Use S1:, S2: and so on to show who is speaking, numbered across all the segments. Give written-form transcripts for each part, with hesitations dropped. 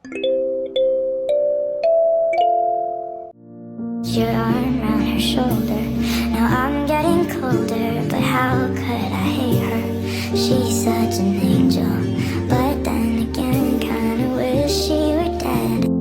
S1: Your arm around her shoulder. Now I'm getting colder, but how could I hate her? She's such an angel, but then again, kinda wish she were dead.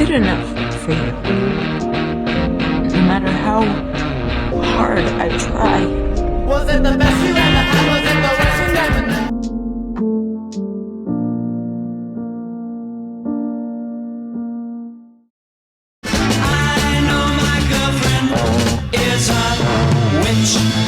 S2: good enough for you. No matter how hard I try.
S3: Was it the best you ever had? Was it the worst you never knew? rich.